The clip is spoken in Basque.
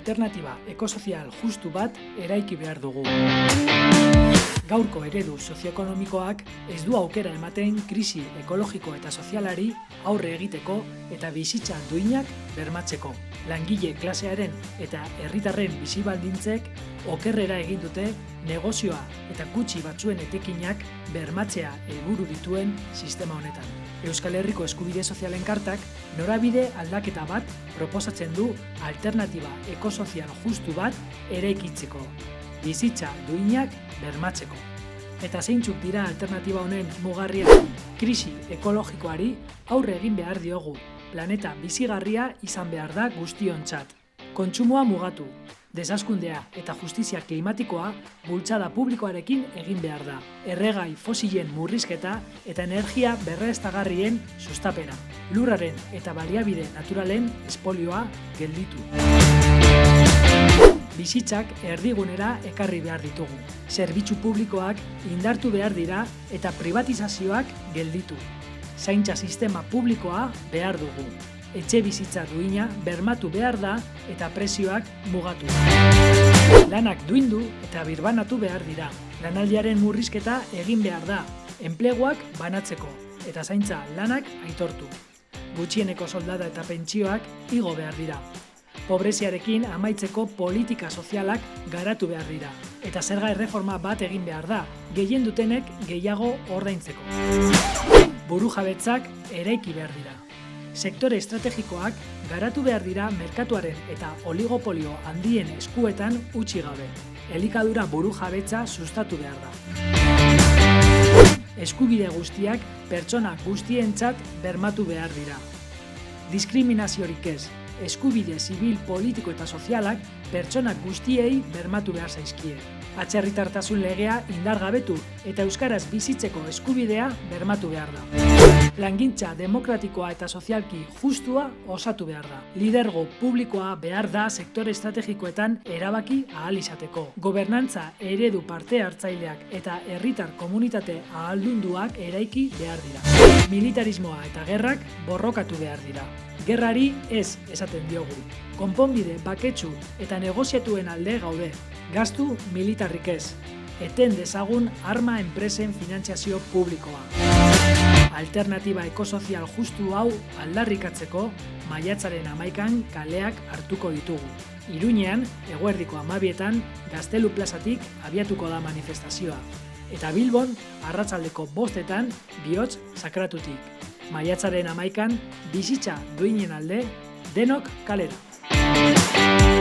alternatiba ekosozial justu bat eraiki behar dugu. Gaurko eredu sozioekonomikoak ez du aukera ematen krisi ekologiko eta sozialari aurre egiteko eta bizitza duinak bermatzeko. Langile klasearen eta herritarren bizi baldintzek okerrera egin dute negozioa eta gutxi batzuen etekinak bermatzea helburu dituen sistema honetan. Euskal Herriko Eskubide Sozialen Kartak norabide aldaketa bat proposatzen du alternatiba ekosozial justu bat eraikitzeko, bizitza duinak bermatzeko. Eta zeintzuk dira alternatiba honen mugarriak? Krisi ekologikoari aurre egin behar diogu. Planeta bizigarria izan behar da guztiontzat. Kontsumoa mugatu, desazkundea eta justizia klimatikoa bultzada publikoarekin egin behar da. Erregai fosilen murrizketa eta energia berreztagarrien sustapena. Lurraren eta baliabide naturalen espolioa gelditu. Bizitzak erdigunera ekarri behar ditugu. Zerbitzu publikoak indartu behar dira eta privatizazioak gelditu. Zaintza sistema publikoa behar dugu. Etxe bizitza duina bermatu behar da eta prezioak mugatu. Lanak duindu eta birbanatu behar dira. Lanaldiaren murrizketa egin behar da, enpleguak banatzeko eta zaintza lanak aitortu. Gutxieneko soldata eta pentsioak igo behar dira. Pobreziarekin amaitzeko politika sozialak garatu behar dira. Eta zerga erreforma bat egin behar da, gehien dutenek gehiago ordaintzeko. Burujabetzak eraiki behar dira. Sektore estrategikoak garatu behar dira merkatuaren eta oligopolio handien eskuetan utzi gabe. Elikadura burujabetza sustatu behar da. Eskubide guztiak pertsona guztientzat bermatu behar dira. Diskriminaziorik ez. Eskubide zibil, politiko eta sozialak pertsona guztiei bermatu behar zaizkie. Atzerritartasun legea indargabetu eta euskaraz bizitzeko eskubidea bermatu behar da. Plangintza demokratikoa eta sozialki justua osatu behar da. Lidergo publikoa behar da sektore estrategikoetan erabaki ahal izateko. Gobernantza eredu parte hartzaileak eta herritar komunitate ahaldunduak eraiki behar dira. Militarismoa eta gerrak borrokatu behar dira. Gerrari ez esaten diogu. Konponbide baketsu eta negoziatuen alde gaude. Gastu militarrik ez. Eten dezagun arma enpresen finantziazio publikoa. Alternatiba ekosozial justu hau aldarrikatzeko maiatzaren 11an kaleak hartuko ditugu. Iruñean, eguerdiko 12etan, Gaztelu plazatik abiatuko da manifestazioa. Eta Bilbon, arratsaldeko 5etan, bihotz sakratutik. Maiatzaren 11an, bizitza duinen alde, denok kalera.